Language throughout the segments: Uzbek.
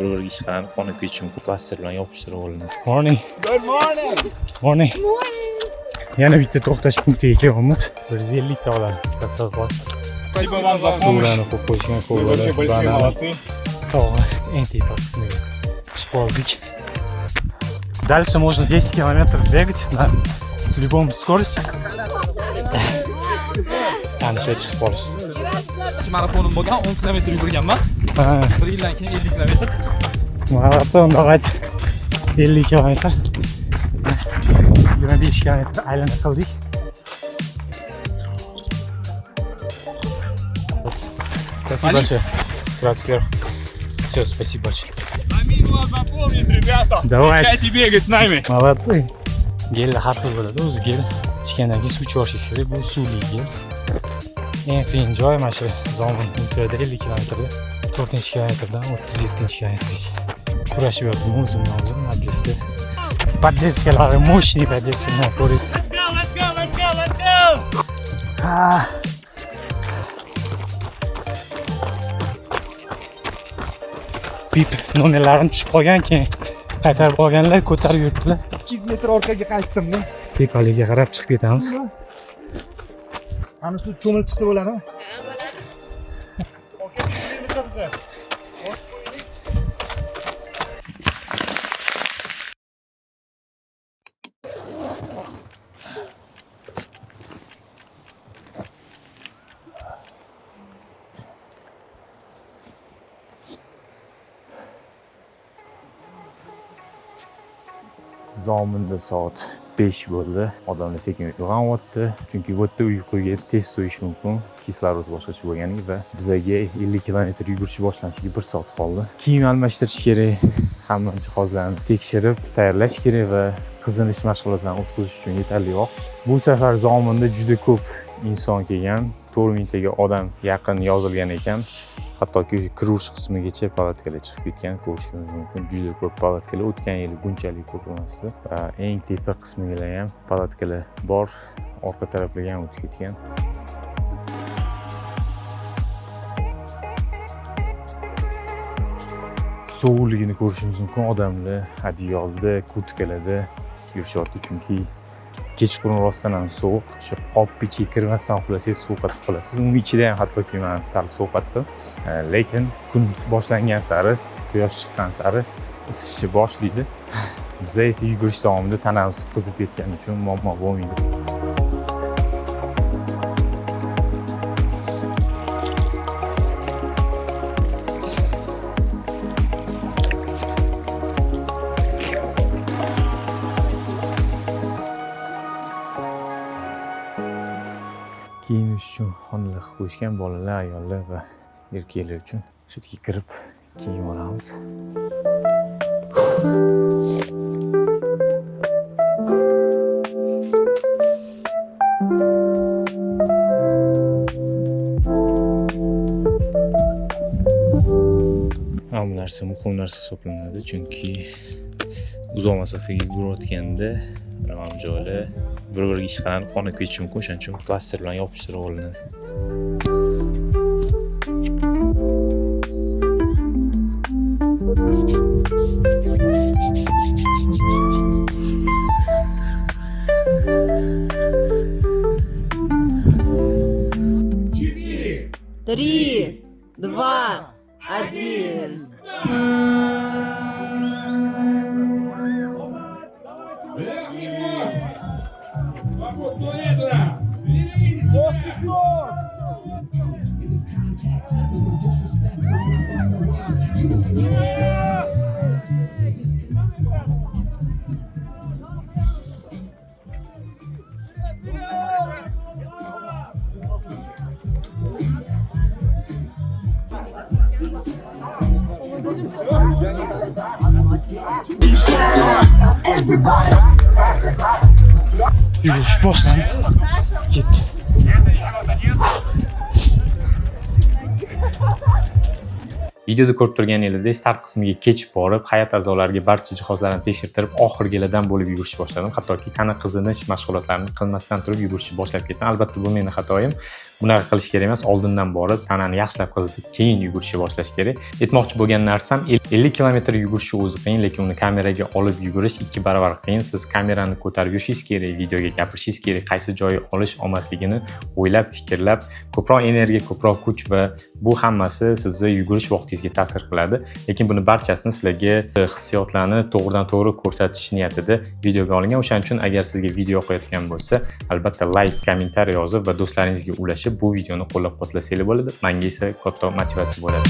bir-biriga ishqalanib qonib ketishi mumkin. Plaster bilan yopishtirib olinadi. Morning. Good morning. Morning. Yana bitta to'xtash punktiga kelyapmiz. 150 ta odam. Tasavvur. Спасибо вам за помощь. Suvlarni qo'yib qo'yishgan Вы вообще большие молодцы. Tog'i eng tepa qismiga chiqib oldik. Дальше можно 10 километров бегать на любом скорости. Ana shu chiqib olish. Marafonim bo'lgan 10 kilometr yugurganman. Bir yildan keyin 50 kilometr. Maraton давайте 50 kilometr. 25 kilometr aylana qildik. Спасибо большое. Сразу сверху. Все, спасибо большое. Амин вас запомнит, ребята. Давайте. Давайте бегать с нами. Молодцы. Gellar har xil bo'ladi. O'zi gel ichgandan keyin suv ichish kerak. Bu suvli gel. Eng qiyin joy mana shu Zomin ultrada 50 kilometrda 4-kilometrdan 37-kilometrgacha kurashib yotdim o'zim majlisda. Поддержкалari мощный поддержкалар ko'ring. Let's go. Pip nomerlarim tushib qolgan, keyin qaytarib olganlar ko'tarib yuribdilar. 200 metr orqaga qaytdim. Pepaliga qarab chiqib ketamiz. Ana suv cho'milib chiqsa bo'ladimi? Zominda soat 5 bo'ldi. Odamlar sekin uyg'onyapti. Chunki bu yerda uyquga tez to'yish mumkin. Kislorod boshqacha bo'lganiga va bizaga 50 kilometr yugurish boshlanishiga 1 soat qoldi. Kiyim almashtirish kerak. Hamma jihozlarni tekshirib, tayyorlash kerak va qizinish mashg'ulotlarini o'tkazish uchun yetarli vaqt. Bu safar Zominda juda ko'p inson kelgan. 4 mingtaga odam yaqin yozilgan ekan. Hattoki kirush qismigacha palatkalar chiqib ketgan, ko'rishingiz mumkin. Juda ko'p palatkalar o'tgan yil bunchalik ko'p emasdi. Va eng tepa qismiga ham palatkalar bor, orqa taraflarga ham o'tib ketgan. Sovuqligini ko'rishingiz mumkin. Odamlar adyolda, kurtkalarda yurishyapti, chunki kechqurun rostdan ham sovuq. Shu qop ichiga kirmasdan uxlasangiz sovqotib qolasiz. Uning ichida ham hattoki men sal sovqotdim. Lekin kun boshlangan sari, quyosh chiqqan sari isishni boshlaydi. Biz esa yugurish davomida tanamiz qizib ketgani uchun muammo bo'lmaydi. Kiyinish uchun xonalar qilib qo'yishgan, bolalar, ayollar va erkaklar uchun. Shu yerga kirib kiyim olamiz. Bu narsa muhim narsa hisoblanadi, chunki uzoq masofaga yugurayotganda mana joylar bir-biriga ishqalanib qonib ketishi mumkin. O'shaning uchun plaster bilan yopishtirib olinadi. Три, два, один. Yürüyüş boşlandı. Gitti. Videoda ko'rib turganingizdek start qismiga kech borib, hay'at a'zolariga barcha jihozlarni tekshirtirib, oxirgilardan bo'lib yugurishni boshladim. Hattoki tana qizinish mashg'ulotlarini qilmasdan turib yugurishni boshlab ketdim. Albatta bu mening xatoyim. Bunaqa qilish kerak emas. Oldindan borib, tanani yaxshilab qizitib, keyin yugurishni boshlash kerak. Aytmoqchi bo'lgan narsam 50 kilometr yugurishni o'zi qiyin, lekin uni kameraga olib yugurish 2 barobar qiyin. Siz kamerani ko'tarib yurishingiz kerak, videoga gapirishingiz kerak, qaysi joyi olish olmasligini o'ylab, fikrlab, ko'proq energiya, ko'proq kuch va bu hammasi sizni yugurish vaqtingizga ta'sir qiladi. Lekin buni barchasini sizlarga hissiyotlarni to'g'ridan-to'g'ri ko'rsatish niyatida videoga olingan. O'shaning uchun agar sizga video yoqayotgan bo'lsa, albatta like, kommentariy yozib va do'stlaringizga ulashib bu videoni qo'llab-quvvatlasanglar bo'ladi. Menga esa katta motivatsiya bo'ladi.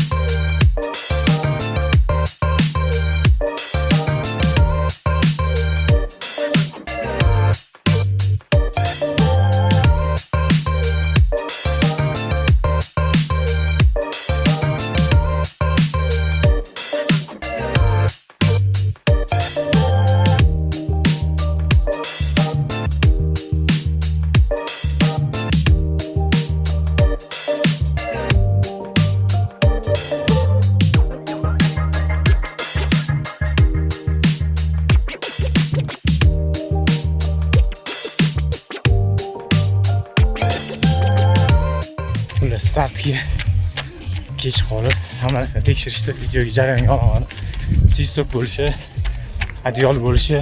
Startga kech qolib, hammasini tekshirishda videoga jarayonga olaman. Sistok bo'lishi, adyol bo'lishi,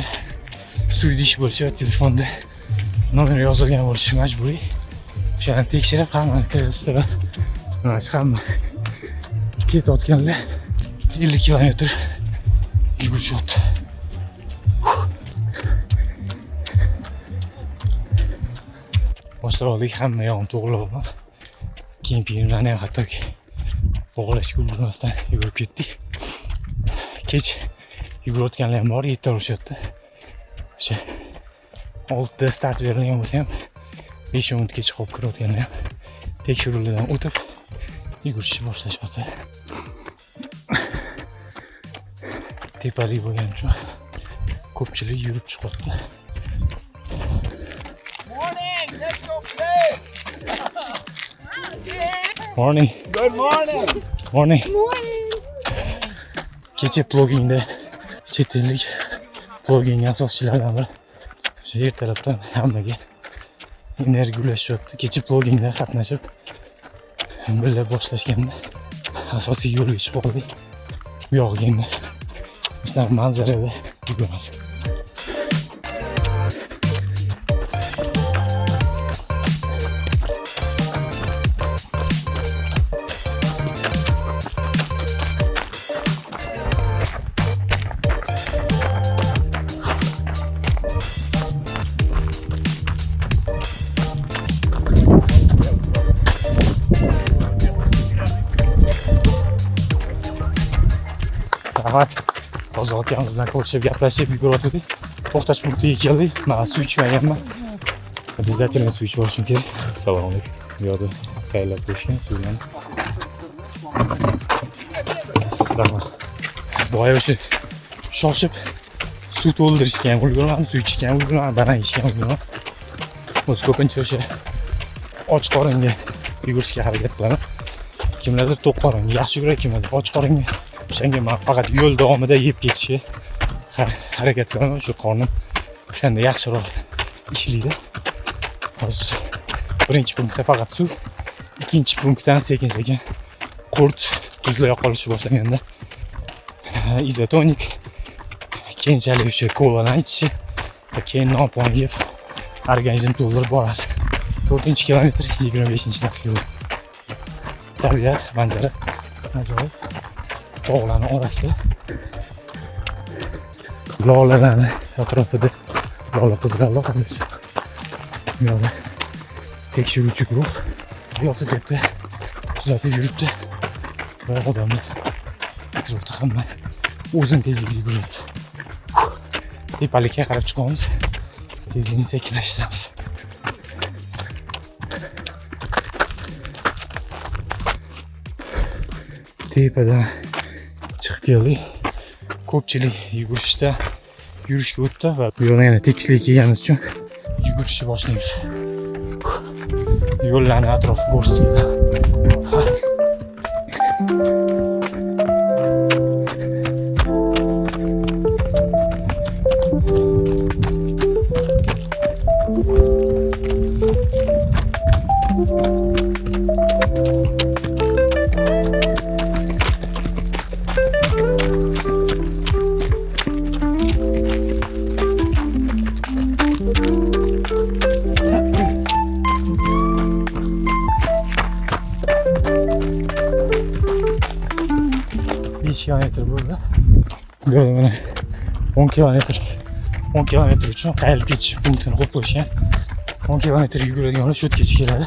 suv idish bo'lishi, telefonda nomer yozilgan bo'lishi majburiy. O'shani tekshirib, hammani kirgizdi va mana shu hamma ketayotganlar 50 kilometr yugurishyapti. Boshlab oldik, hamma yog'ini to'g'rilab keyin filmlarni ham hattoki bog'lashga ulgurmasdan yugurib ketdik. Kech yugurayotganlar ham bor, yetishyapti. O'sha 6 da start berilgan bo'lsa ham 5 minut kech qolib kirayotganlar ham tekshiruvlardan o'tib yugurishni boshlashyapti. Tepalik bo'lgani uchun ko'pchilik yurib chiqyapti. Morning, let's go play. Morning. Good morning. Morning. Kecha plogingda chet ellik ploging asoschilaridan biri o'sha ertalabdan hammaga energiya ulashyapti. Kecha plogingda qatnashib birga boshlashganda asosiy yo'lga chiqib oldik. Bu yoqqa endi shunaqa manzarada yuguramiz. Rahmat. Hozir akamiz bilan ko'rishib, gaplashib yugurdik. To'xtash punktiga keldik. Men suv ichmaganman. Обязательно suv ichib olishim kerak. Assalomu alaykum. Bu yerda tayyorlab qo'yishgan suvni. Rahmat. Boya o'sha shoshib suv to'ldirishga ham ulgurman, suv ichishga ham ulgurman, banan yeyishga ham ulgurman. O'z ko'pincha o'sha och qoringa yugurishga harakat qilaman. Kimlardir to'q qoringa yaxshi yuguradi, kimlardir och qoringa. O'shanga men faqat yo'l davomida yeb ketishga harakat qilaman. Shu qornim o'shanda yaxshiroq ishlaydi. Hozir birinchi punktda faqat suv, ikkinchi punktdan sekin-sekin qurt, tuzlar yo'qolishni boshlaganda izotonik, keyinchalik o'sha kolani ichishi, keyin nopon yeb organizm to'ldirib borasiz. 4-kilometr 25-daqiqa. Tabiat, manzara ajoyib. Tog'larning orasida lolalarni atrofida lola qizg'aldoq yo'li tekshiruvchi guruh velosipedda kuzatib yuribdi va odamlar atrofda hamma o'zini tezligida yuribdi. Tepalikka qarab chiqamiz, tezlikni sekinlashtiramiz. Tepadan chiqib keldik. Ko'pchilik yurishga o'tdi va bu yo'lni yana tekislik kelganimiz uchun yugurishni boshlaymiz. Yo'llarni atrofi ko'rsatib kilometr bo'ldi. Yo'l mana 10 kilometr uchun qayerga ketish punktini qo'yib qo'yishgan. 10 kilometr yuguradigan shu yergacha keladi.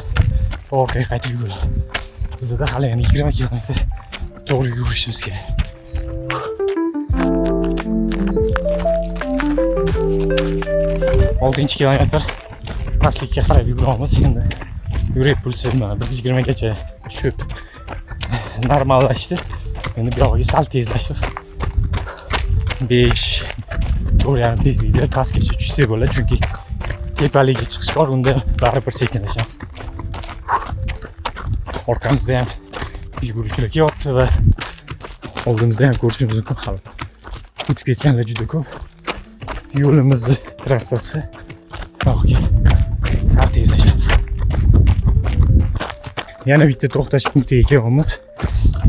Orqaga qaytib yuguradi. Bizda hali yana 20 kilometr to'g'ri yugurishimiz kerak. Oltinchi kilometr pastlikka qarab yuguramiz. Endi yurak pulsi 120 gacha tushib normallashdi. Endi bu yoqqa sal tezlashib 5-4,5 tezlikda pastgacha tushsak bo'ladi, chunki tepalikka chiqish bor, unda baribir sekinlashamiz. Orqamizda ham yuguruvchilar kelyapti va oldimizda ham ko'rishimiz mumkin hali o'tib ketganlar juda ko'p. Yo'limizni trassasi yo'qga sal tezlashamiz. Yana bitta to'xtash punktiga kelyapmiz.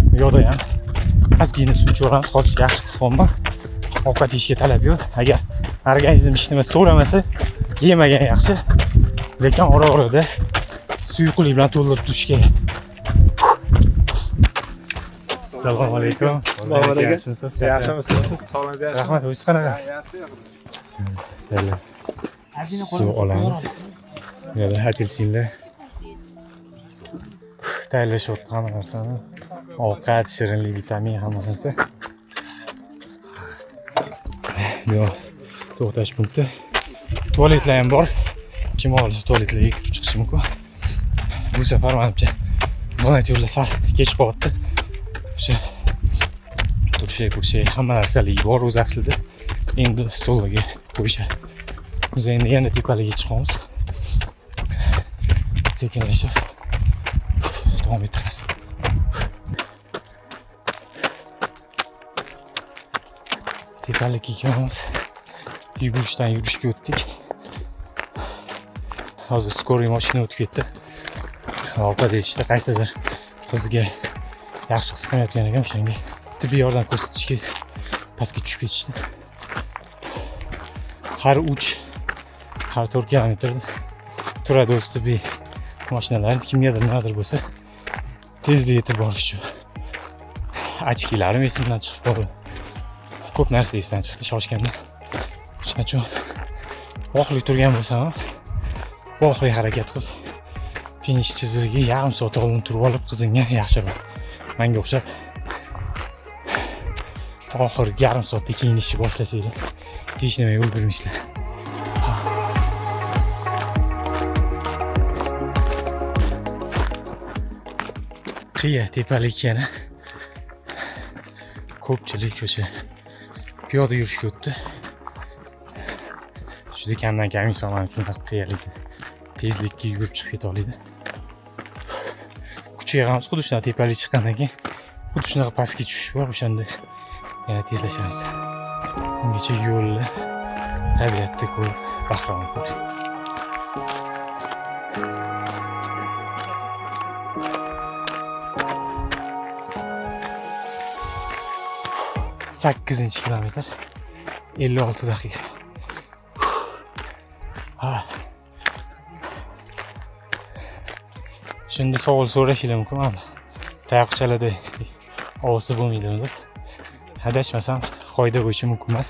Bu yoqda ham ozgina suv ichib qolish yaxshi his qilaman. Ovqat yeyishga talab yo'q. Agar organizm ishlamasa, so'ramasa, yemagan yaxshi. Lekin ora-orada suyuqlik bilan to'ldirib turish kerak. Assalomu alaykum. Yaxshimisiz? Yaxshimisiz? Sog'lig'ingiz yaxshimi? Rahmat, o'zingiz qanaqa? Suv olamiz. Yana apelsinlar. Tayyorlashyapti hamma narsani. Ovqat, shirinlik, vitamin hamma narsa. Yo, to'xtash punkti. Tualetlar ham bor. Kim olsa tualetlarga kirib chiqishi mumkin. Bu safar menimcha volontyorlar sal kech qolyapti. O'sha turshak hamma narsaligi bor o'zi aslida. Endi stollarga qo'yishadi. Biz endi yana tepalarga chiqamiz. Sekinlashib davom etamiz. Tepalikka kelamiz. Yugurishga o'tdik. Hozir skoriy mashina o'tib ketdi. Ovqat yeyishda qaysidir qizga yaxshi his qilmayotgan ekan, o'shanga tibbiy yordam ko'rsatishga pastga tushib ketishdi. Har 4 kilometr turadi o'z tibbiy mashinalar. Kimgadir nimadir bo'lsa tezda yetib borish uchun. Ochkilarim esimdan chiqib qoldi. Ko'p narsa esdan chiqdi shoshganda. Shuning uchun voqli turgan bo'lsam, voqli harakat qilib finish chizig'iga yarim soat oldin turib olib qizingan yaxshiroq. Menga o'xshab oxirgi yarim soatda kiyinishni boshlasanglar hech nimaga ulgurmaysizlar. Qiya tepalik yana ko'pchilik o'sha piyoda yurishga o'tdi. Juda kamdan kam inson mana shunday qiyalikda tezlikka yugurib chiqib keta oladi. Kuchayamiz, xuddi shunday tepalik chiqqandan keyin xuddi shunaqa pastga tushish bor, o'shanda yana tezlashamiz. Ungacha yo'lni tabiatda ko'rib bahramand bo'ling. 8 kilometr 56 daqiqa. Şimdi savol so'rashinglar mumkin. Tayoqchalarda ovsi bo'lmaydimi deb. Adashmasam qoida bo'yicha mumkin emas.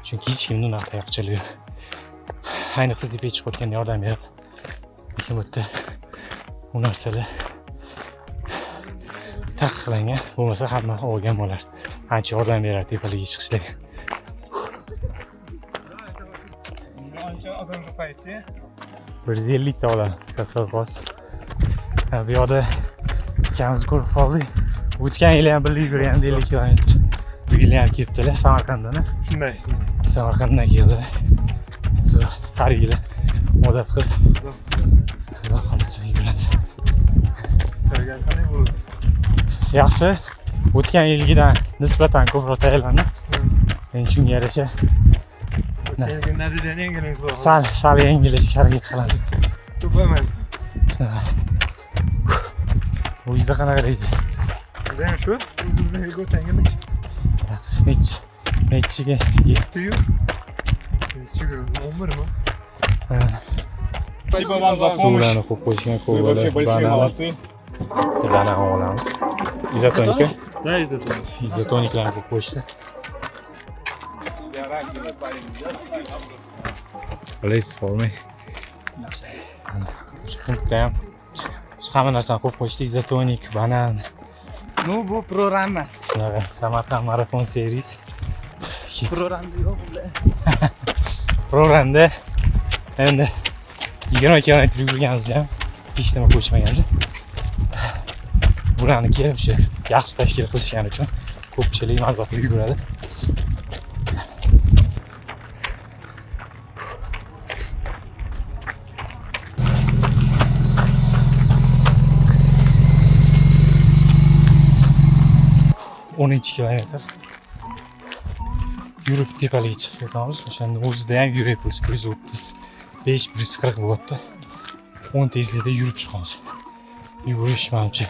Chunki hech kimning unaqa tayoqchali yo'q. Ayniqsa tepaga chiqayotganda yordam beradi. Lekin bu yerda bu narsalar taqiqlangan. Bo'lmasa hamma olgan bo'lar. Ancha yordam beradi tepalikka chiqishlarga. Ancha odam ko'paydi. 150 ta odam kasofos. Bu yoqda ikamiz ko'rib qoldik. O'tgan yili ham birga yurgan 50 kilometr. Bu yil ham kelibdilar Samarqanddan. Shunday. Samarqanddan keldilar. Har yili odat qilib yuradi. Qanday bo'ldi? Yaxshi. O'tgan yilgidan nisbatan ko'proq tayyorlandi. Men shunga yarasha Sen natijani yangilaymiz bor. sal yengillashga harakat qilamiz. Ko'p emas. Shunaqa. O'zingizda qanaqa reja? Bizning shu, o'zimizga ko'rsangiz. Yaxshi. Nechiga? 7 yil. 11 mi? Спасибо вам за помощь. Suvlarni qo'yib qo'yishgan Вы вообще большие ko'llar. молодцы. Banan olamiz. Izotonika. Da izotonik. Izotoniklarni qo'yib qo'yishdi. Bilaysiz formay. Shu punktda ham hamma narsani qo'yib qo'yishdi. Izotonik, banan. Ну, bu program emas. Shunaqa Samarqand marafon seriyasi. Programda yo'q. Programda endi 20 kilometr yurganimizda ham hech nima qo'shmagandi. Bularniki o'sha yaxshi tashkil qilishgani uchun ko'pchilik mazza qilib yuguradi. kilometr yurib tepalikka chiqib ketamiz. O'shanda o'zida ham yurak pulsi 135, 140 bo'lyapti. 10 tezlikda yurib chiqamiz. Yugurish menimcha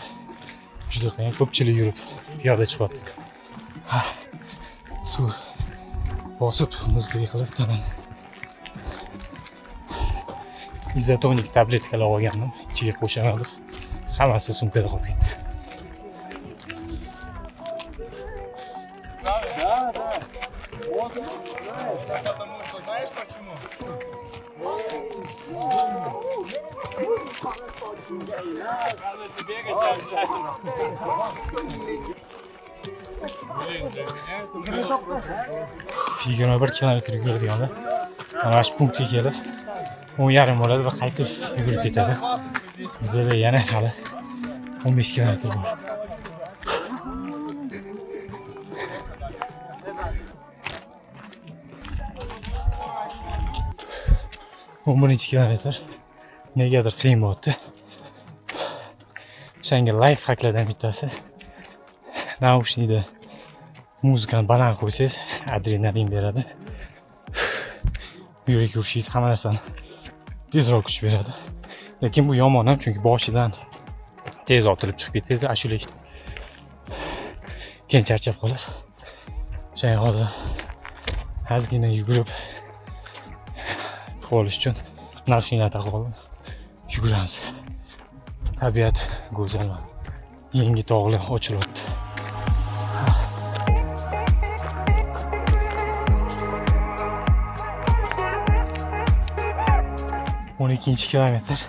juda qiyin. Ko'pchilik yurib piyoda chiqadi. Suv bosib muzdek qilib tanani. Izotonik tabletkalar olgandim. Ichiga qo'shamadim. Hammasi sumkada qolib ketdi. Yigirma bir kilometr yugurdiganda mana shu punktga kelib 10:30 bo'ladi va qaytib yugurib ketadi. Bizda yana hali 15 kilometr bor. kilometr negadir qiyin bo'lyapti. O'shanga life hacklardan bittasi. Naushnikda muzikani banan qo'ysangiz, adrenalin beradi. Yurak urishingiz hamma narsani tezroq kuch beradi. Lekin bu yomon ham, chunki boshidan tez otilib chiqib ketadi, ashula eshitib. Keyin charchab qolasiz. O'shanga hozir ozgina yugurib qolish uchun naushniklar taqib olib yuguramiz. Tabiat go'zal. Yangi tog'lar ochilyapti. kilometr.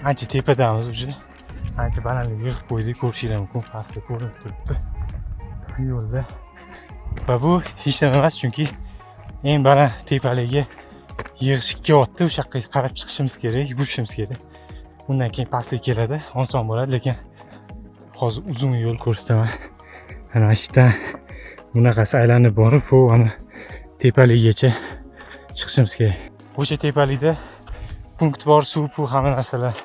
Ancha tepadamiz уже. Ancha balandlik yig'ib qo'ydik, ko'rishingiz mumkin, pastda ko'rinib turibdi. Yo'lda. Va bu hech nima emas, chunki eng baland tepalikka yig'ishga o'tdi. O'sha yoqqa qarab chiqishimiz kerak, yugurishimiz kerak. Undan keyin pastlik keladi, oson bo'ladi, lekin hozir uzun yo'l ko'rsataman. Mana shu yerdan bunaqasi aylanib borib, ana tepalikgacha chiqishimiz kerak. O'sha tepalikda punkt bor, suv, hamma narsalar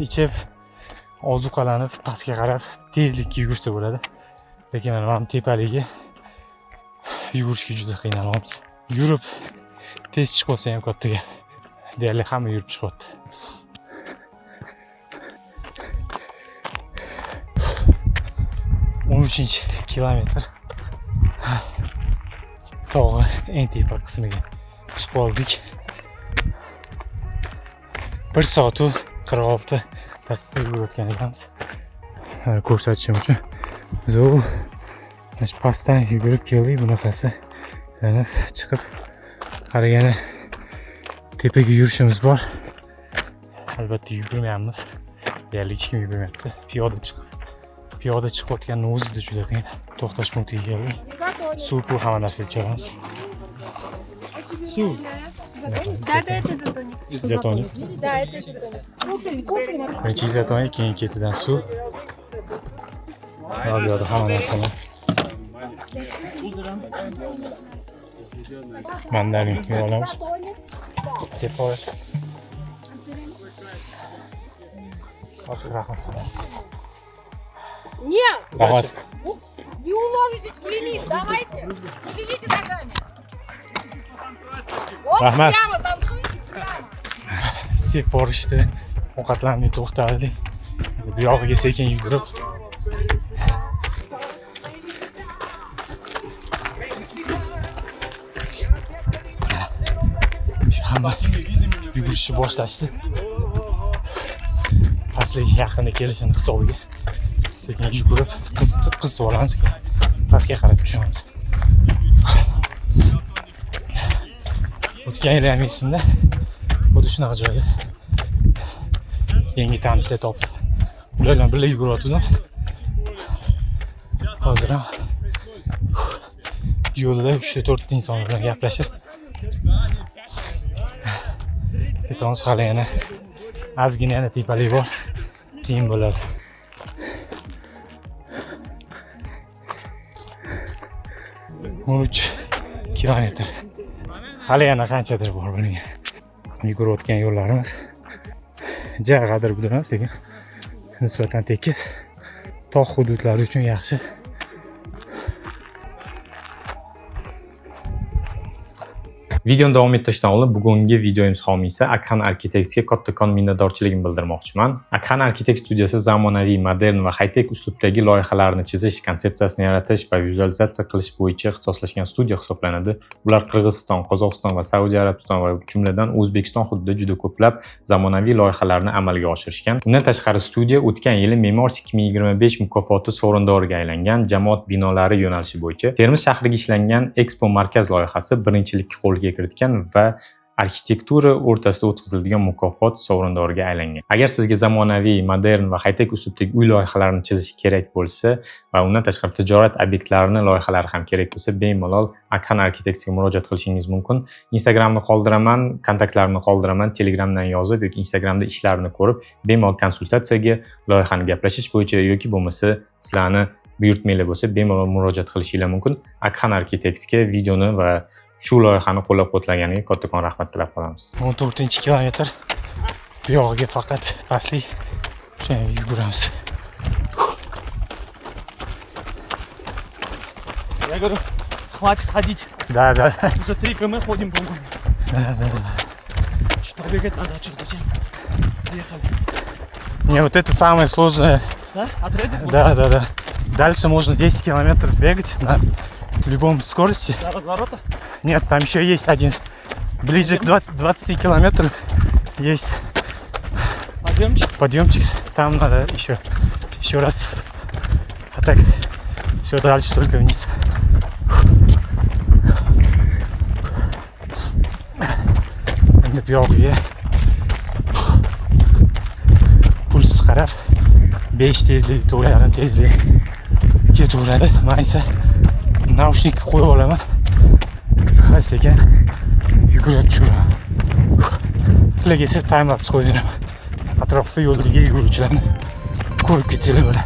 ichib, ozuqalanib, pastga qarab tezlikka yugursa bo'ladi. Lekin mana tepalikga yugurishga juda qiynalyapmiz. Yurib tez chiqib olsa ham kattaga. Deyarli hamma yurib chiqyapti. kilometr. Tog'i eng tepa qismiga chiqib oldik. 1 soat 46 daqiqa yurayotgan ekanmiz. Ko'rsatishim uchun. Biz shu pastdan yugurib keldik, bunaqasi. Yana chiqib qaragani tepaga yurishimiz bor. Albatta yugurmayapmiz. Deyarli hech kim yugurmayapti. Piyoda chiqayotganning o'zida juda qiyin. To'xtash punktiga keldik. Suv, hamma narsa ichamiz. Suv. Да, это изотоник. Изотоник. Да, это изотоник. Кушай. Birinchi izotonik, keyin ketidan suv. Bu yerda hamma narsani. Mandarin yeb olamiz. Tepoy. Нет, Rahmat. не уложитесь в лимит, давайте. Следите ногами. Вот Rahmat. прямо танцуйте, прямо. Sep borishdi. Ovqatlanib to'xtadik. Bu yog'iga sekin yugurib. Hamma yugurishni boshlashdi. Pastlik yaqinda kelishini hisobiga sekin yugurib qizib olamiz, keyin pastga qarab tushamiz. O'tgan yil ham esimda xuddi shunaqa joyda yangi tanishlar topdim. Ular bilan birga yugurayotgandim. Hozir ham yo'lda 3-4 inson bilan gaplashib ketamiz. Hali yana ozgina yana tepalik bor, qiyin bo'ladi. O'n 3 kilometr. Hali yana qanchadir bor bilmayman. Yugurayotgan yo'llarimiz jag'adir bu emas, lekin nisbatan tekis. Tog' hududlari uchun yaxshi. Videoni davom ettirishdan oldin bugungi videomiz homiysi Akhan Architects'ga kattakon minnatdorchiligimni bildirmoqchiman. Akhan Architects studiyasi zamonaviy, modern va high-tech uslubdagi loyihalarni chizish, konsepsiyasini yaratish va vizualizatsiya qilish bo'yicha ixtisoslashgan studiya hisoblanadi. Ular Qirg'iziston, Qozog'iston va Saudiya Arabiston va jumladan O'zbekiston hududida juda ko'plab zamonaviy loyihalarni amalga oshirishgan. Undan tashqari studiya o'tgan yili Me'mors 2025 mukofoti sovrindoriga aylangan jamoat binolari yo'nalishi bo'yicha Termiz shahriga ishlangan Expo markaz loyihasi birinchilikka qo'lga kiritgan va arxitektura o'rtasida o'tkaziladigan mukofot sovrindoriga aylangan. Agar sizga zamonaviy, modern va high-tech uslubdagi uy loyihalarini chizish kerak bo'lsa va undan tashqari tijorat obyektlarini loyihalari ham kerak bo'lsa, bemalol Akhan Architects'ga murojaat qilishingiz mumkin. Instagramni qoldiraman, kontaktlarimni qoldiraman, Telegramdan yozib yoki Instagramda ishlarini ko'rib, bemalol konsultatsiyaga, loyihani gaplashish bo'yicha yoki bo'lmasa sizlarni buyurtmalar bo'lsa, bemalol murojaat qilishinglar mumkin. Akhan Architects'ga videoni va shu loyihani qo'llab-quvvatlaganiga kattakon rahmat tilab qolamiz. 14-kilometr. Bu yog'iga faqat pastlik o'sha yuguramiz. Я говорю, хватит ходить. Да. Уже 3 км ходим, по-моему. Да. Что бегать надо, что, зачем? Приехали. Не, вот это самое сложное. Да? Отрезать? Да. Дальше можно 10 километров бегать на любом скорости. До разворота? Нет, там еще есть один. Ближе к 20 километрам есть подъемчик. Там надо еще раз. А так все дальше только вниз. Pulsiz qarab 5 tezlik, 4,5 tezlik ketaveradi. Men esa naushnik qo'yib olaman. Sekin yugurib tushaman. Sizlarga esa time-lapse qo'yib beraman. Atrofda yo'ldagi yuguruvchilarni ko'rib ketsanglar bo'ladi.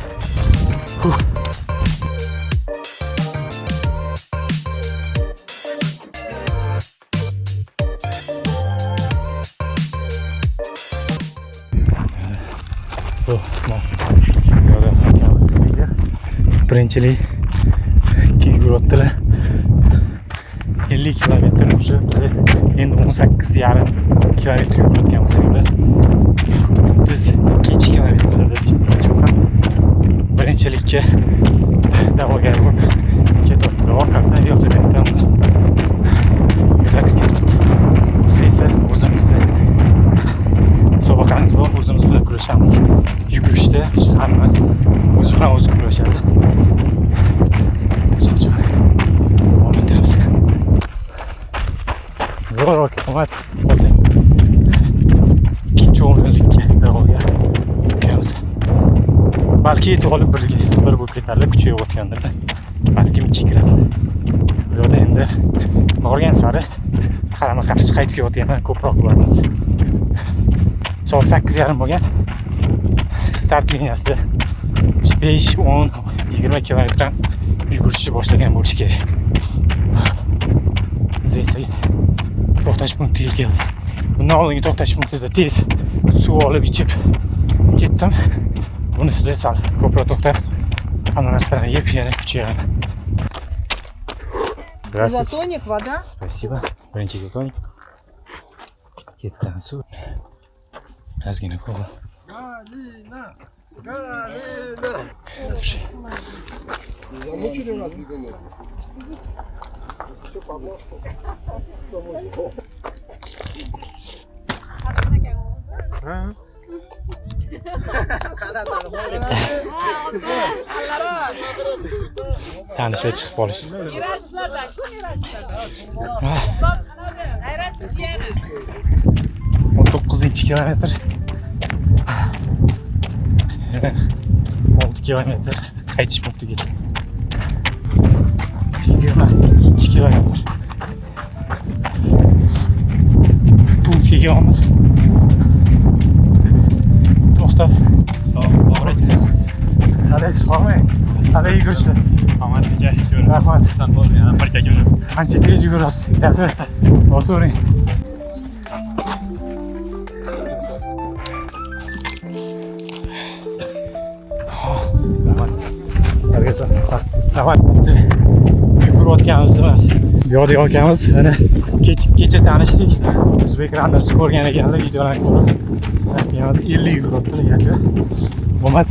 Birinchilik yuguribdilar. 50 kilometr уже biz endi 18,5 kilometr yugurayotganmiz. Biz kechki kilometrlarda chiqsam birinchilikka da'vogar bo'lib ketyaptilar. Orqasidan velosipeddan kuzatib ketyapti. Biz esa o'zimizni musobaqamiz bor, o'zimiz bilan kurashamiz. Yugurishda hamma o'zi bilan o'zi kurashadi. Zo'rroq omat bo'lsa ikkinchi o'rinlikka da'vogar bo'lamiz. Balki yetib olib bir bo'lib ketarlar, kuchi yo'qotgandirlar. Balkim 2 kiradilar. Bu yerda endi borgan sari qarama-qarshi qaytib kelayotgandan ko'proq boramiz. Soat 8:30 bo'lgan. Start liniyasida 5, 10, 20 kilometr yugurishni boshlagan bo'lish kerak. Biz esa to'xtash punktiga keldik. Bundan oldingi to'xtash punktida tez suv olib ichib ketdim. Bunisida sal ko'proq to'xtab, hamma narsani yeb yana kuchayaman. Здравствуйте. Изотоник, вода. Спасибо. Birinchi izotonic. Ketgan suv. Ozgina ko'la. Galina. Замучили нас бегунок? Еще подложку. Ha? Tanishlar chiqib qolish. Yarashlardan, shu yarashlardan. Hayrat jiyani. 19 kilometr. 6 kilometr qaytish punktigacha. 22 kilometr. Punktga kelamiz. To'xtab. Hali chiqolmay. Hali yugurishdi. Omadliga shu Rahmat. san bo'ldi, yana bir kuni. Qancha tez yugurasiz? Gapni osavering. Rahmat. Yugurayotganimizda bu yoqda akamiz mana kecha tanishdik. O'zbek Runners ko'rgan ekanlar, videolarni ko'rib. Yana 50 yuguribdilar yakka. Omad.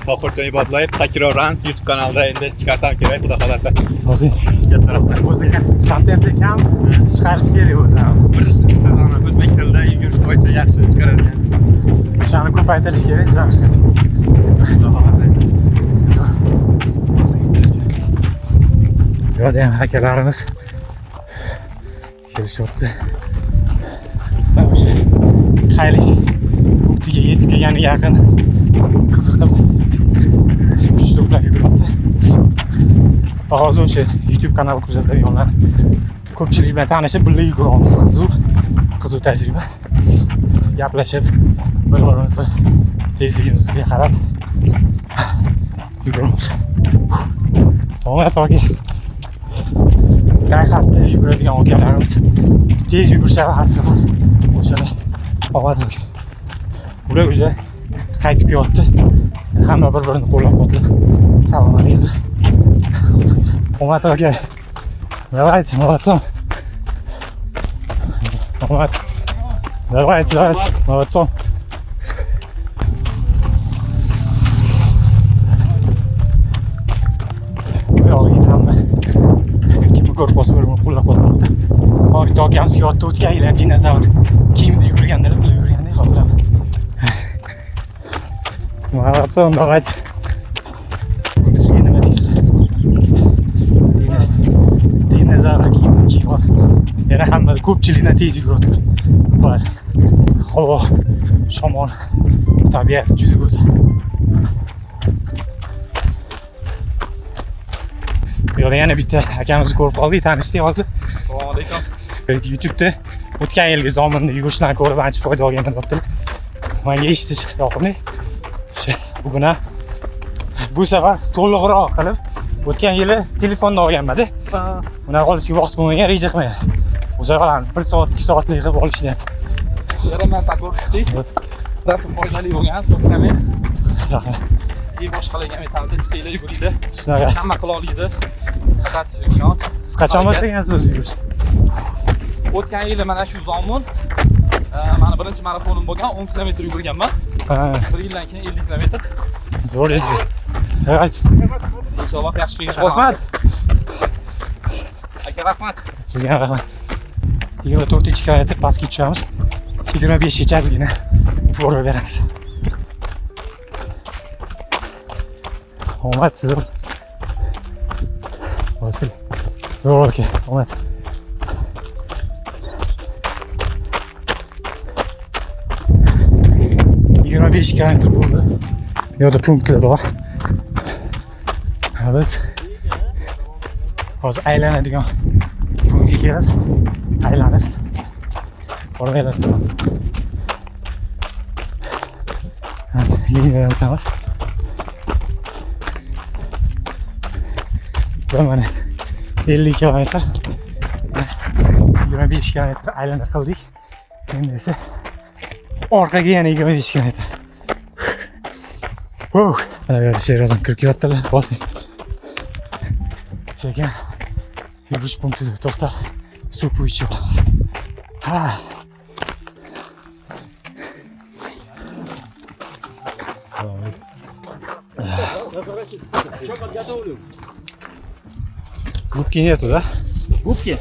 Tohirjon Ibodlayev Takror Runs YouTube kanalida endi chiqarsam kerak, xudo xolasa. Hozir Katta rahmat. o'ziga kontentni ham chiqarish kerak o'zi ham. Siz ana o'zbek tilida yugurish bo'yicha yaxshi chiqaradigansiz. O'shani ko'paytirish kerak, zamshga. Xudo xolasa. Bu yerda ham akalarimiz kelishyapti. O'sha qaylish punktiga yetib kelgani yaqin qiziqib kuch to'plab yuguribdi. Hozir o'sha YouTube kanali kuzatadiganlar ko'pchilik bilan tanishib birga yuguramiz. Qiziq tajriba. Gaplashib, bir-birimizni tezligimizga qarab yuguramiz. Omad aka. Rayhatda yuguradigan akalarimiz tez yugurishadi har safar. O'shalar omad aka. Ular o'sha qaytib kelyapti. Hamma bir-birini qo'llab-quvvatlab salom alaykum. Omad aka. Давайте, молодцом. Omad. Давайте, молодцом. Kimni ko'rib bo'lsa bir-birini qo'llab-quvvatlabdi. Hozir akamiz yotdi, o'tgan yil ham dinozavr kiyimda yugurganlar, bilib yugurgandek hozir ham. Молодцом, давайте. Sizga nima deysizlar? Dinozavr kiyimda kiyib yana hamma ko'pchilikdan tez yuguradi. Bor. Havo, shamol, tabiat juda go'zal. Bu yerda yana bitta akamizni ko'rib qoldik, tanishdik hozir. Assalomu alaykum. YouTube'da o'tgan yilgi zominni yugurishdan ko'rib ancha foyda olganman debdilar. Menga eshitish yoqimli. O'sha bugun ham bu safar to'liqroq qilib o'tgan yili telefonni olganman-da. Uni olishga vaqt bo'lmagan, reja qilmagan. Bu safar 1 soat, 2 soatlik qilib olishni. Yarim marta ko'rdik. Rasm foydali bo'lgan, to'xtamay. Boshqalarga metalda chiqinglar, yuguriydi. Shunaqa. Hamma qila oladi. Faqat ishon. Siz qachon boshlagansiz o'zingiz yugurish? O'tgan yili mana shu zomun mani birinchi marafonim bo'lgan, 10 kilometr yugurganman. Bir yildan keyin 50 kilometr. Zo'r edi. Evet. İnşallah yaxshi finish Rahmat. Aka rahmat. Sizga rahmat. 24-kilometr pastga tushamiz. 25gacha ozgina borib beramiz. Omad siz. Hosil. Zo'r aka. Omad. Beş kilometr bo'ldi. Bu yerda punktlar bor. Biz hozir aylanadigan punktga kelib, aylanib boraverasizlar. Yengil o'tamiz. Va mana 50 kilometr 25 kilometr aylana qildik. Endi esa orqaga yana 25 kilometr. Mana bu yerda sherazon kirib kelyaptilar. Bosing. Sekin yurish punktida to'xtab suv ichib olamiz. Ha. Губки нету, да? Губки?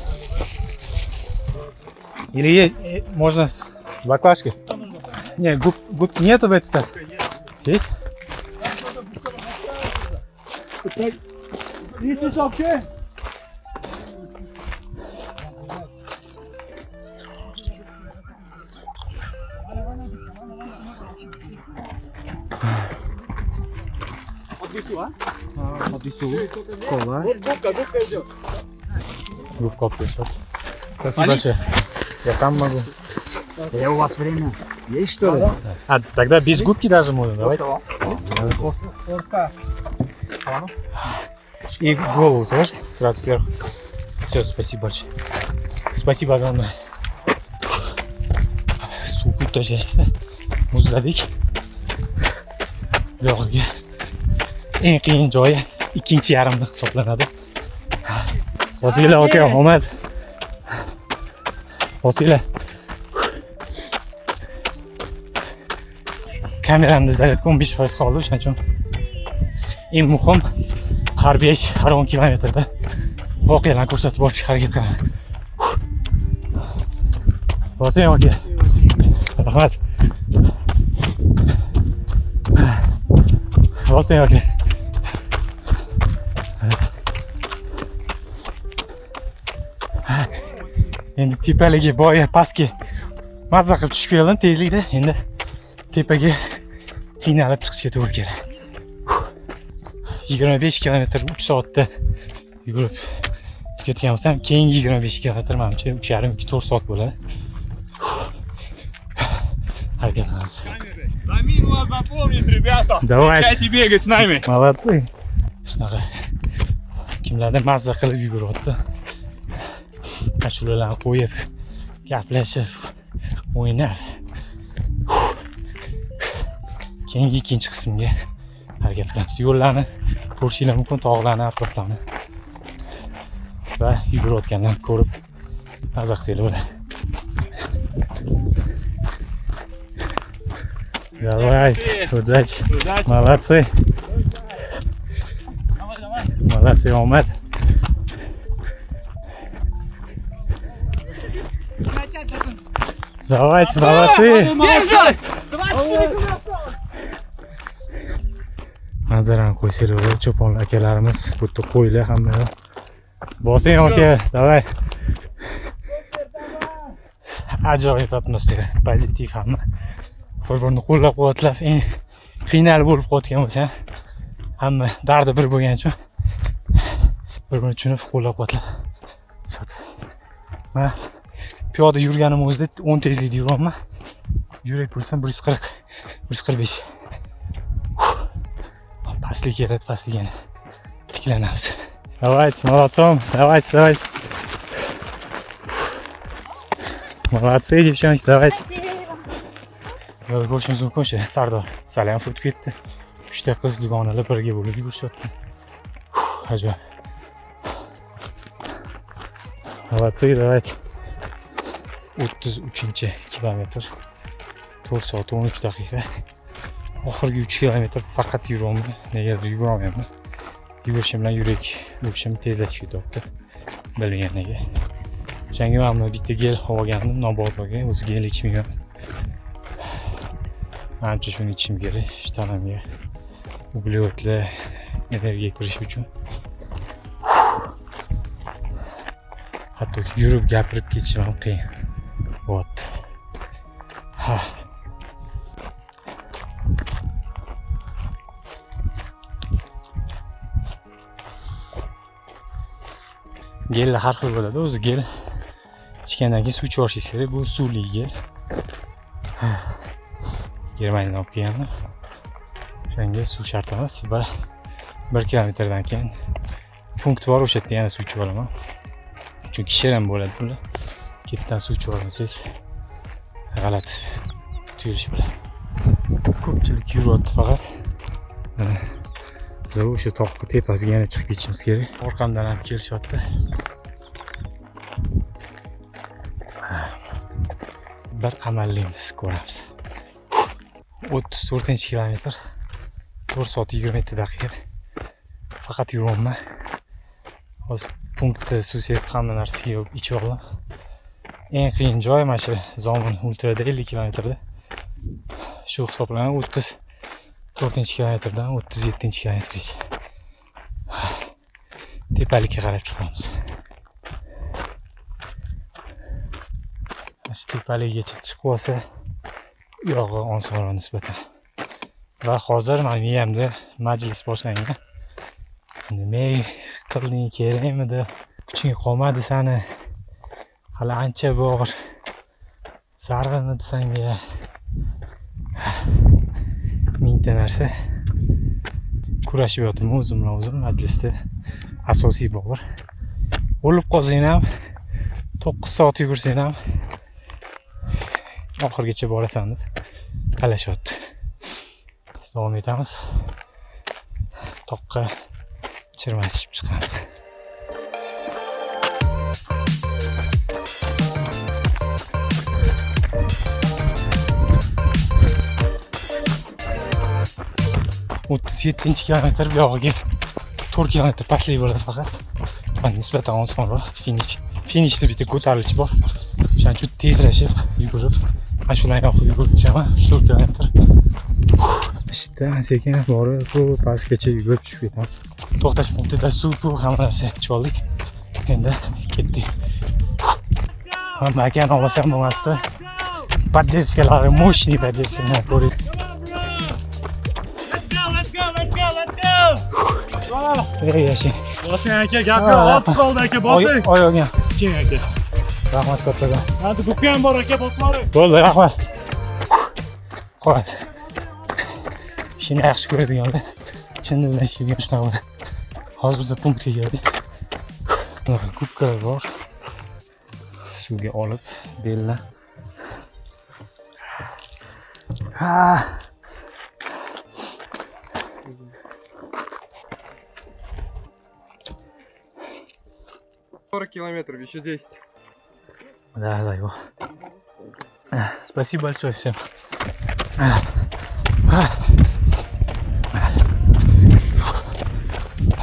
Или есть, можно с баклажкой? Не, губки нету в этой стас. Есть? Губка опишет. Спасибо большое. Я сам могу. У вас время есть, что ли? А, тогда без губки даже можно, давай. И голову сложь сразу сверху. Все, спасибо большое. Спасибо огромное. Суку тashashdi. Muzladik. Buyog'iga eng qiyin joyi ikkinchi yarimda hisoblanadi. Bosinglar aka, omad. Bosinglar. Kameramda zaryadka 15% qoldi, o'shaning uchun eng muhim har 5, har 10 kilometrda voqealarni ko'rsatib borishga harakat qilaman. Bosing aka. Rahmat. Bosing aka. Endi tepaligi boya pastga mazza qilib tushib keldim tezlikda. Endi tepaga qiynalib chiqishga to'g'ri keladi. 25 kilometr 3 soatda yugurib ketgan bo'lsam, keyingi 25 kilometr menimcha 3,5-4 soat bo'ladi. Harakat qilamiz. Замин вас запомнит, ребята. Давайте. Хотите бегать с нами. Молодцы. Shunaqa kimlardir mazza qilib yuguryapti. Ashulalarni qo'yib, gaplashib, o'ynab. Keyingi ikkinchi qismga harakat qilamiz. Yo'llarni ko'rishinglar mumkin, tog'larni, atroflarni. Va yugurayotganlarni ko'rib mazza qilsanglar bo'ladi. Давай, удачи. Молодцы. Молодцы, omad. Давайте, молодцы. Manzarani qo'ysanglar bo'ladi, cho'ponlar akalarimiz, bu yerda qo'ylar hamma. Bosing aka, давай. Ajoyib atmosfera, pozitiv hamma. Bir-birini qo'llab-quvvatlab, eng qiynalib bo'lib qotgan bo'lsa, hamma dardi bir bo'lgani uchun bir-birini tushunib qo'llab-quvvatlab. Men piyoda yurganim o'zida 10 tezlikda yuraman. Yurak pulsam 140, 145. Pastlik keladi, pastligini tiklanamiz. Давайте, молодцом, давайте, давайте. Молодцы, девчонки, давайте. Ko'rishingiz mumkin o'sha Sardor Salyamov o'tib ketdi. 3 ta qiz dugonalar birga bo'lib yurishyapti. Ajoyib. Молодцы, давайте. 33-kilometr. 4 soat 13 daqiqa. Oxirgi 3 kilometr faqat yuraman. Negadir yugurolmayman. Yugurishim bilan yurak urishim tezlashib ketyapti. Bilganiga. O'shanga men bitta gel olgandim, Nobodga, o'zi gel ichmayman. Menimcha shuni ichishim kerak, tanamga uglevodlar energiya kirishi uchun. Hatto yurib gapirib ketishim ham qiyin. Вот. Ha. Gellar har xil bo'ladi, o'zi gel ichgandan keyin suv ichib olishingiz kerak. Bu suvli gel. Germaniyadan olib kelgandim. O'shanga suv shart emas. 1 kilometrdan keyin punkt bor, o'sha yerda yana suv ichib olaman. Chunki shirin bo'ladi bular. Ketdan suv ichib olmasangiz g'alati tuyulish bo'ladi. Ko'pchilik yuryapti faqat. Biz o'sha toqqa tepasiga yana chiqib ketishimiz kerak. Orqamdan ham kelishyapti. Bir amallaymiz, ko'ramiz. 34-kilometr 4 soat 27 daqiqa faqat yuraman. Hozir punktda suv sepib hamma narsaga ichib oldim. Eng qiyin joy mana shu Zomin ultrada 50 kilometrda. Shu hisoblanib 34-kilometrdan 37-kilometrgacha tepalikka qarab chiqamiz. Shu tepalikgacha chiqib olsa, u yog'i osonroq nisbatan. Va hozir men miyamda majlis boshlangan. Nima qilding, kerakmidi? Kuching qolmadi sani. Hali ancha bor. Zararmidi senga? Mingta narsa kurashib yotibman o'zim bilan o'zim majlisda. Asosiy bor. O'lib qolsang ham 9 soat yugursang ham oxirigacha borasan deb talashyapti. Davom etamiz. Toqqa chirmatishib chiqamiz. O'ttiz 7 kilometr bu yog'iga 4 kilometr pastlik bo'ladi faqat. Va nisbatan osonroq finishda bitta ko'tarilish bor. O'shaning uchun tezlashib yugurib, mana shularni yoqib yugurib chiqaman 4 kilometr. İşte sekin borib bu pastgacha yugurib tushib ketamiz. To'xtash punktida suv hamma narsa ichib oldik. Endi ketdik. Makani olasam bo'lmasdi. Поддержкалari мощный поддержкалар ko'ring. Yaxshi. Bosin aka, gapga olib qoldi aka, bosing. Oyog'ga. Keyin aka. Rahmat kattaga. Hadi ko'pga ham bor aka, boslari. Bo'ldi, rahmat. Qo'y. İşini yaxshi ko'radiganlar chindan ishlaydigan shunaqa bo'ladi. Hozir biz punktga keldik. Bunaqa kubkalar bor. Suvga olib bellar. Ha. 40 километров, еще 10. Да, его. Спасибо большое всем.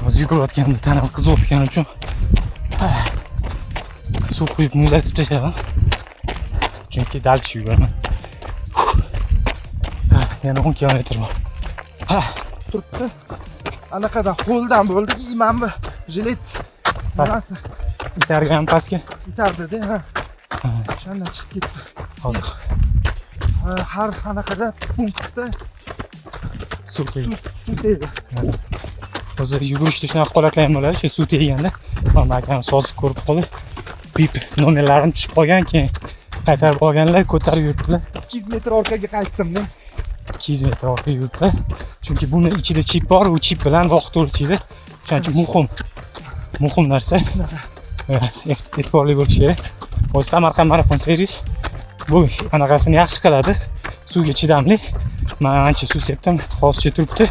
Hozir yugurayotganimda tanam qiziyotgani uchun suv quyib muzlatib tashladim. Chunki dalchi yuguraman. Yana 10 kilometr bor. Turibdi. Anaqada qo'ldan bo'ldi, imanmi? Jilet. Narsa Itargan pastga. itardi-da, ha. O'shandan chiqib ketdi. Hozir Har anaqada punktda suv quyib. suv tegdi. Hozir yugurishda shunaqa holatlar ham bo'ladi, shu suv teganda. Mana akam sozib ko'rib qoldi. Bip nomerlarim tushib qolgan, keyin qaytarib olganlar, ko'tarib yuribdilar. 200 metr orqaga qaytdim-da. 200 metr orqaga yuribdi. Chunki buni ichida chip bor, u chip bilan vaqt o'lchaydi. Shuning uchun muhim narsa. E'tiborli bo'lish kerak. O'zi Samarqand Marathon Series bu anaqasini yaxshi qiladi. Suvga chidamli. Men ancha suv sepdim, hozircha turibdi.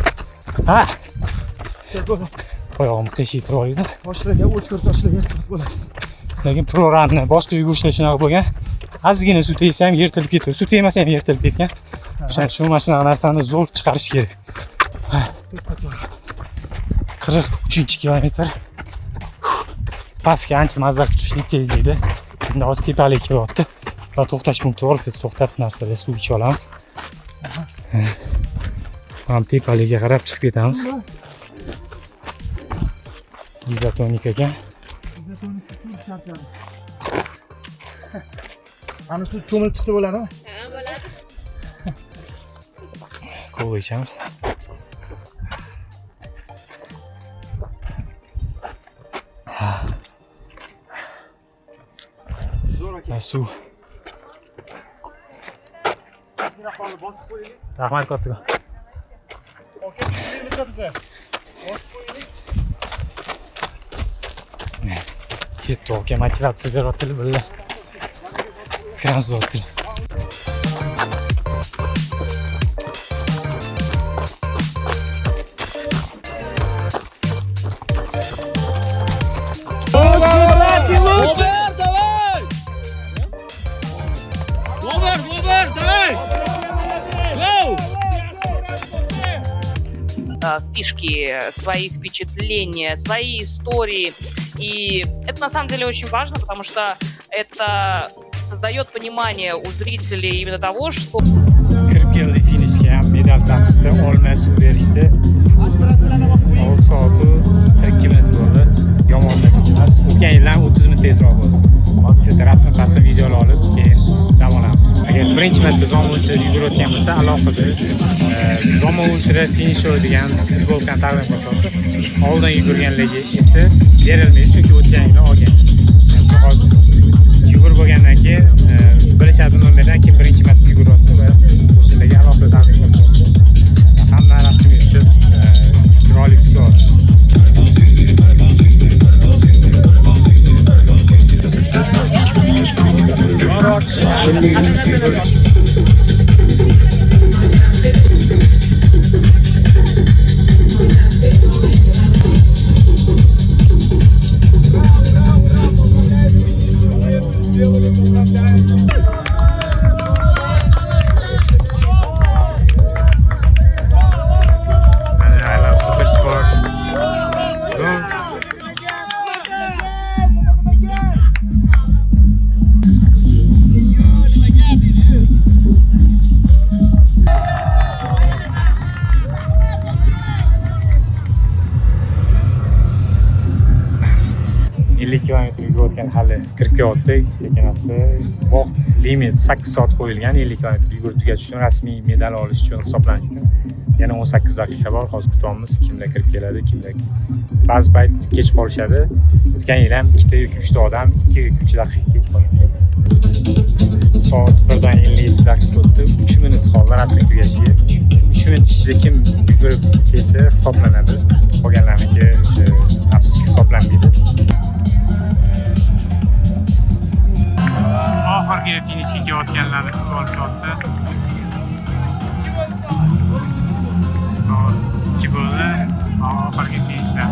Ha. Oyog'im qiyshaytirib oldi. Boshlagan o'tkir tashlagan bo'ladi. Lekin pro runni boshqa yugurishlar shunaqa bo'lgan. Ozgina suv tegsa ham yirtilib ketadi. Suv tegmasa ham yirtilib ketgan. O'shaning uchun mana shunaqa narsani zo'r chiqarish kerak. 43-kilometr. Pastga ancha mazza kuchli tezlikda. Endi hozir tepalikka kelyapti. Va to'xtash punkti bor, to'xtatib narsalar suv ichib olamiz. Ham tepalikka qarab chiqib ketamiz. Izotonik ekan. Ana suv cho'milib chiqsa bo'ladimi? Ha, bo'ladi. Kola ichamiz. Suv. Rahmat kattaga. Ketdi, aka motivatsiya beryaptilar bular. Kiramiz deyaptilar. Фишки, свои впечатления, свои истории. И это на самом деле очень важно, потому что это создает понимание у зрителей именно того, что... Kirib keldik finish kalp taqishdi, olmay suv berishdi. 6 soati 42 minut bo'ldi. Yomon natija emas. O'tgan yildan 30 minut tezroq bo'ldi. Hozir shu rasm videolar olib, keyin dam olamiz. Agar birinchi marta Zomo Ultra yugurayotgan bo'lsa, alohida Zomo Ultra Finisher degan futbolkani taqdim qilyapti. Oldin yugurganligi esa berilmaydi, chunki o'tgan yil olgan. Hozir yugurib bo'lgandan keyin bilishadi nomerdan kim birinchi marta yuguryapti va o'shalarga alohida taqdim qilyapti. Hamma rasmga tushib chiroyli tushyapti. Kilometr yugurayotgan hali kirib sekinasi. Vaqt limit 8 soat qo'yilgan. 50 kilometr yugurib tugatish uchun, rasmiy medal olish uchun, hisoblanish uchun yana 18 daqiqa bor. Hozir kutyapmiz, kimlar kirib keladi, kimlar ba'zi payt kech qolishadi. O'tgan yil ham 2 yoki 3 ta odam 2-3 daqiqa kech qolgan. Soat 1:57 daqiqa o'tdi. 3 minut qoldi rasmiy tugashiga. 3 minut ichida kim yugurib kelsa hisoblanadi. Qolganlarniki afsuski hisoblanmaydi. Oxirgi finishga kelayotganlarni kutib olishyapti. Soat 2 bo'ldi. Oxirgi finishda.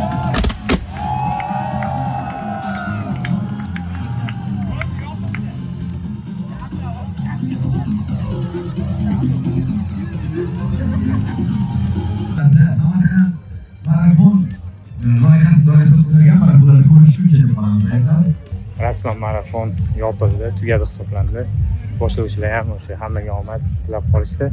Rasman marafon yopildi, tugadi hisoblandi. Boshlovchilar ham o'sha hammaga omad tilab qolishdi.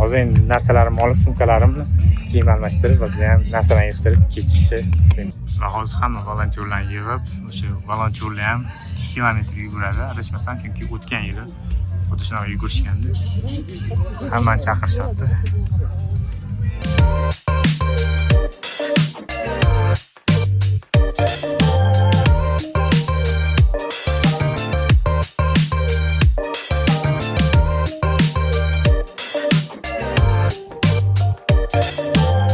Hozir endi narsalarimni olib, sumkalarimni kiyim almashtirib va biz ham narsalarni yig'ishtirib ketishni istaymiz. Va hozir hamma volontyorlarni yig'ib, o'sha volontyorlar ham 2 kilometr yuguradi, adashmasam, chunki o'tgan yili xuddi shunaqa yugurishgandi. Hammani chaqirishyapti.